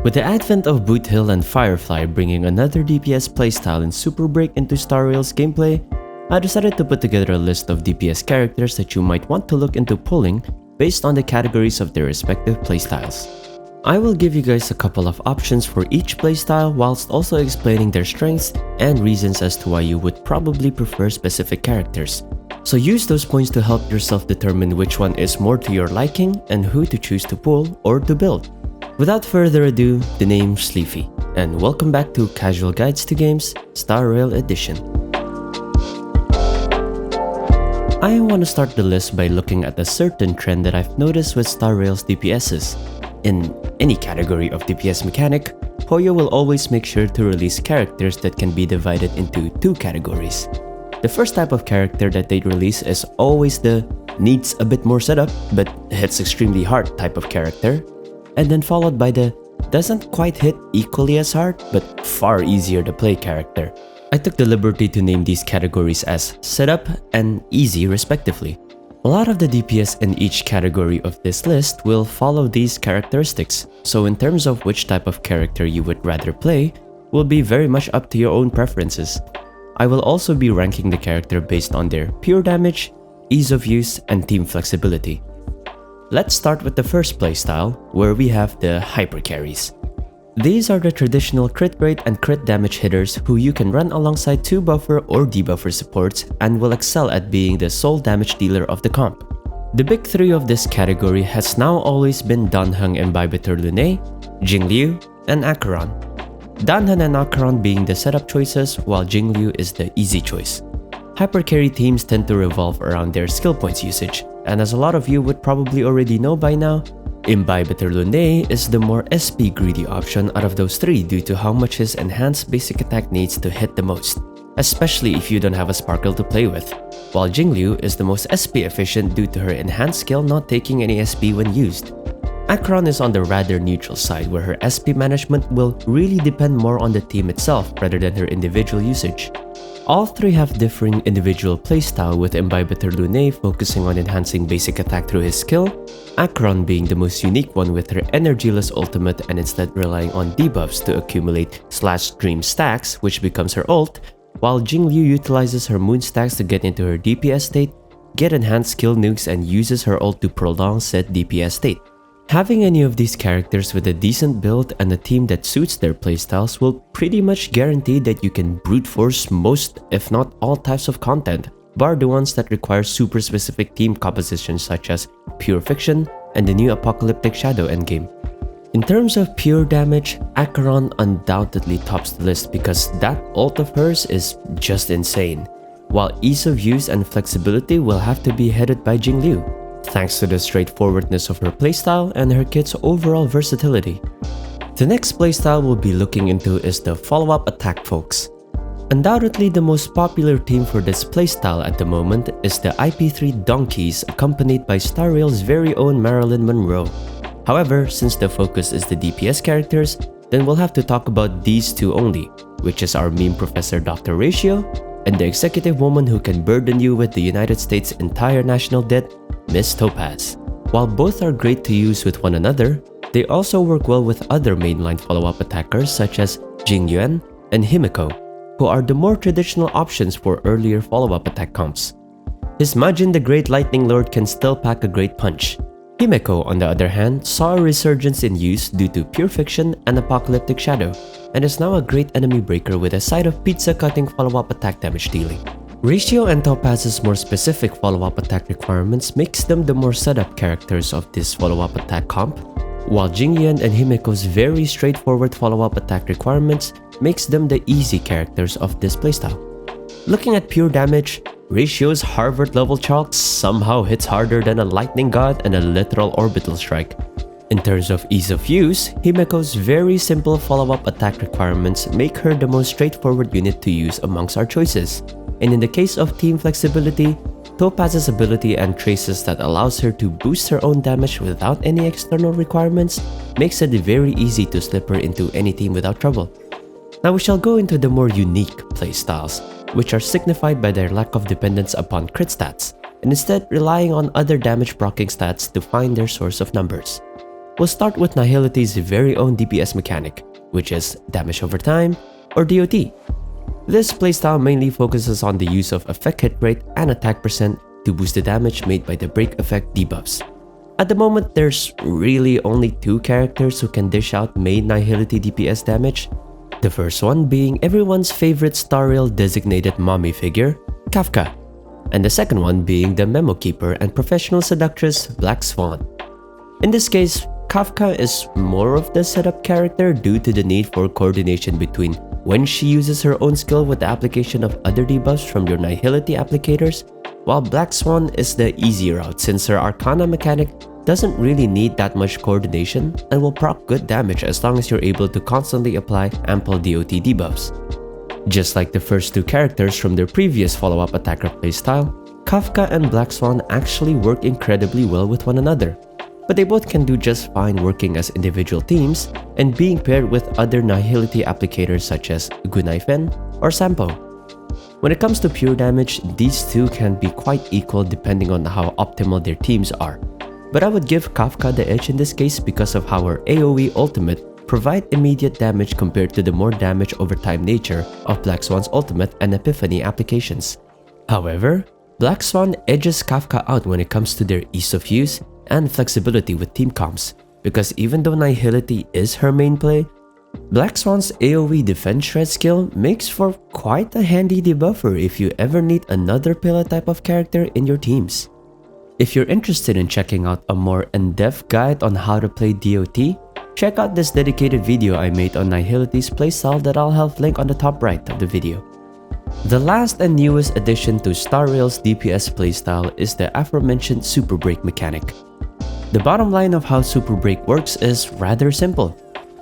With the advent of Boothill and Firefly bringing another DPS playstyle and super break into Star Rail's gameplay, I decided to put together a list of DPS characters that you might want to look into pulling based on the categories of their respective playstyles. I will give you guys a couple of options for each playstyle whilst also explaining their strengths and reasons as to why you would probably prefer specific characters. So use those points to help yourself determine which one is more to your liking and who to choose to pull or to build. Without further ado, the name's Sleafy, and welcome back to Casual Guides to Games Star Rail Edition. I want to start the list by looking at a certain trend that I've noticed with Star Rail's DPSs. In any category of DPS mechanic, Hoyo will always make sure to release characters that can be divided into two categories. The first type of character that they release is always the needs a bit more setup but hits extremely hard type of character, and then followed by the doesn't quite hit equally as hard but far easier to play character. I took the liberty to name these categories as setup and easy respectively. A lot of the DPS in each category of this list will follow these characteristics, so in terms of which type of character you would rather play will be very much up to your own preferences. I will also be ranking the character based on their pure damage, ease of use, and team flexibility. Let's start with the first playstyle, where we have the Hypercarries. These are the traditional crit rate and crit damage hitters who you can run alongside two buffer or debuffer supports and will excel at being the sole damage dealer of the comp. The big three of this category has now always been Danheng Imbibitor Lune, Jingliu, and Acheron. Danheng and Acheron being the setup choices, while Jingliu is the easy choice. Hypercarry teams tend to revolve around their skill points usage, and as a lot of you would probably already know by now, Imbibitor Lune is the more SP greedy option out of those three due to how much his enhanced basic attack needs to hit the most, especially if you don't have a sparkle to play with, while Jingliu is the most SP efficient due to her enhanced skill not taking any SP when used. Acheron is on the rather neutral side where her SP management will really depend more on the team itself rather than her individual usage. All three have differing individual playstyle, with Imbibitor Lune focusing on enhancing basic attack through his skill, Acheron being the most unique one with her energyless ultimate and instead relying on debuffs to accumulate /dream stacks, which becomes her ult, while Jingliu utilizes her moon stacks to get into her DPS state, get enhanced skill nukes, and uses her ult to prolong said DPS state. Having any of these characters with a decent build and a team that suits their playstyles will pretty much guarantee that you can brute force most, if not all, types of content, bar the ones that require super specific team compositions such as Pure Fiction and the new Apocalyptic Shadow endgame. In terms of pure damage, Acheron undoubtedly tops the list because that ult of hers is just insane, while ease of use and flexibility will have to be headed by Jingliu, thanks to the straightforwardness of her playstyle and her kit's overall versatility. The next playstyle we'll be looking into is the follow-up attack folks. Undoubtedly the most popular team for this playstyle at the moment is the IP3 Donkeys, accompanied by Star Rail's very own Marilyn Monroe. However, since the focus is the DPS characters, then we'll have to talk about these two only, which is our meme professor Dr. Ratio and the executive woman who can burden you with the United States' entire national debt, Miss Topaz. While both are great to use with one another, they also work well with other mainline follow-up attackers such as Jingyuan and Himeko, who are the more traditional options for earlier follow-up attack comps. His Majin the Great Lightning Lord can still pack a great punch. Himeko, on the other hand, saw a resurgence in use due to Pure Fiction and Apocalyptic Shadow, and is now a great enemy breaker with a side of pizza-cutting follow-up attack damage dealing. Ratio and Topaz's more specific follow-up attack requirements makes them the more setup characters of this follow-up attack comp, while Jingyuan and Himeko's very straightforward follow-up attack requirements makes them the easy characters of this playstyle. Looking at pure damage, Ratio's Harvard-level chalk somehow hits harder than a lightning god and a literal orbital strike. In terms of ease of use, Himeko's very simple follow-up attack requirements make her the most straightforward unit to use amongst our choices. And in the case of team flexibility, Topaz's ability and traces that allows her to boost her own damage without any external requirements makes it very easy to slip her into any team without trouble. Now we shall go into the more unique playstyles, which are signified by their lack of dependence upon crit stats, and instead relying on other damage proccing stats to find their source of numbers. We'll start with Nihility's very own DPS mechanic, which is damage over time, or DOT. This playstyle mainly focuses on the use of effect hit rate and attack percent to boost the damage made by the break effect debuffs. At the moment, there's really only two characters who can dish out main Nihility DPS damage. The first one being everyone's favorite Star Rail designated mommy figure, Kafka, and the second one being the memo keeper and professional seductress, Black Swan. In this case, Kafka is more of the setup character due to the need for coordination between when she uses her own skill with the application of other debuffs from your Nihility applicators, while Black Swan is the easy route since her Arcana mechanic doesn't really need that much coordination and will proc good damage as long as you're able to constantly apply ample DOT debuffs. Just like the first two characters from their previous follow-up attacker playstyle, Kafka and Black Swan actually work incredibly well with one another, but they both can do just fine working as individual teams and being paired with other Nihility applicators such as Gunaifen or Sampo. When it comes to pure damage, these two can be quite equal depending on how optimal their teams are, but I would give Kafka the edge in this case because of how her AoE ultimate provide immediate damage compared to the more damage over time nature of Black Swan's ultimate and Epiphany applications. However, Black Swan edges Kafka out when it comes to their ease of use and flexibility with team comps, because even though Nihility is her main play, Black Swan's AoE defense shred skill makes for quite a handy debuffer if you ever need another pillar type of character in your teams. If you're interested in checking out a more in-depth guide on how to play DOT, check out this dedicated video I made on Nihility's playstyle that I'll have linked on the top right of the video. The last and newest addition to Star Rail's DPS playstyle is the aforementioned Super Break mechanic. The bottom line of how Super Break works is rather simple.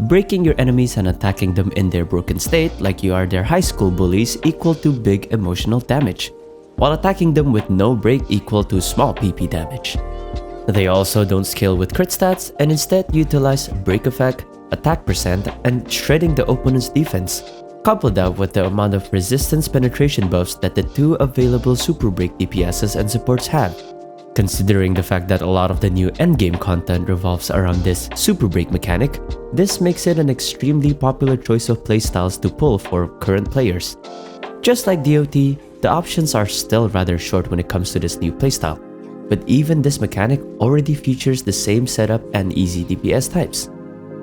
Breaking your enemies and attacking them in their broken state like you are their high school bullies equal to big emotional damage, while attacking them with no break equal to small PP damage. They also don't scale with crit stats and instead utilize break effect, attack percent, and shredding the opponent's defense. Couple that with the amount of resistance penetration buffs that the two available Super Break DPSs and supports have. Considering the fact that a lot of the new endgame content revolves around this Super Break mechanic, this makes it an extremely popular choice of playstyles to pull for current players. Just like DOT, the options are still rather short when it comes to this new playstyle, but even this mechanic already features the same setup and easy DPS types.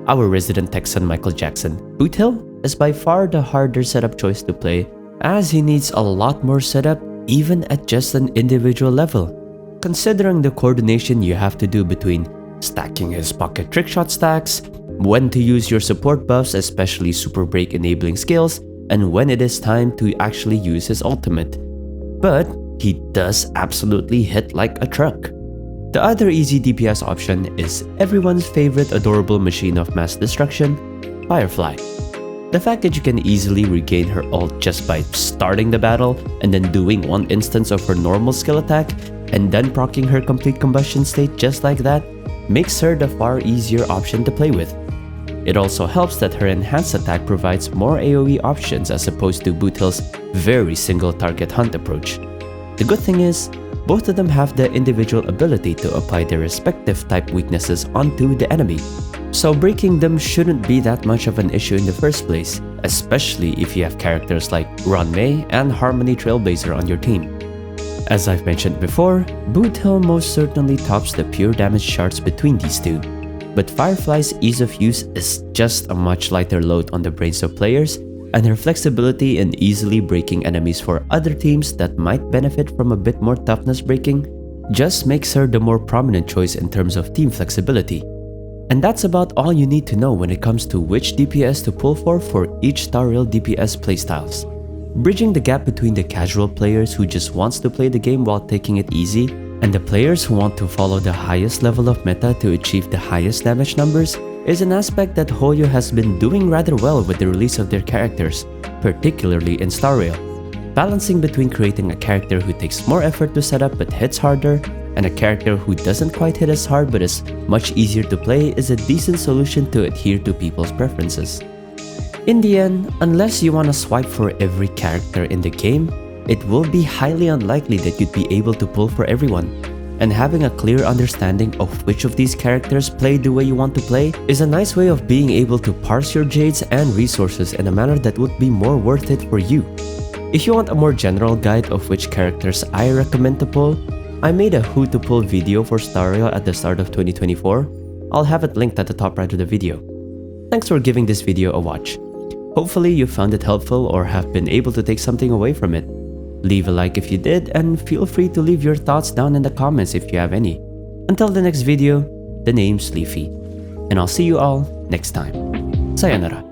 Our resident Texan Michael Jackson, Boothill, is by far the harder setup choice to play as he needs a lot more setup even at just an individual level, considering the coordination you have to do between stacking his pocket trickshot stacks, when to use your support buffs especially Super Break enabling skills, and when it is time to actually use his ultimate. But he does absolutely hit like a truck. The other easy DPS option is everyone's favorite adorable machine of mass destruction, Firefly. The fact that you can easily regain her ult just by starting the battle and then doing one instance of her normal skill attack and then proccing her complete combustion state just like that makes her the far easier option to play with. It also helps that her enhanced attack provides more AoE options as opposed to Boothill's very single target hunt approach. The good thing is, both of them have the individual ability to apply their respective type weaknesses onto the enemy, so breaking them shouldn't be that much of an issue in the first place, especially if you have characters like Ron May and Harmony Trailblazer on your team. As I've mentioned before, Boothill most certainly tops the pure damage charts between these two, but Firefly's ease of use is just a much lighter load on the brains of players, and her flexibility in easily breaking enemies for other teams that might benefit from a bit more toughness breaking just makes her the more prominent choice in terms of team flexibility. And that's about all you need to know when it comes to which DPS to pull for each Star Rail DPS playstyles. Bridging the gap between the casual players who just wants to play the game while taking it easy and the players who want to follow the highest level of meta to achieve the highest damage numbers is an aspect that Hoyo has been doing rather well with the release of their characters, particularly in Star Rail. Balancing between creating a character who takes more effort to set up but hits harder, and a character who doesn't quite hit as hard but is much easier to play is a decent solution to adhere to people's preferences. In the end, unless you want to swipe for every character in the game, it will be highly unlikely that you'd be able to pull for everyone. and having a clear understanding of which of these characters play the way you want to play is a nice way of being able to parse your jades and resources in a manner that would be more worth it for you. If you want a more general guide of which characters I recommend to pull, I made a who to pull video for Star Rail at the start of 2024. I'll have it linked at the top right of the video. Thanks for giving this video a watch. Hopefully you found it helpful or have been able to take something away from it. Leave a like if you did, and feel free to leave your thoughts down in the comments if you have any. Until the next video, the name's Leafy, and I'll see you all next time. Sayonara.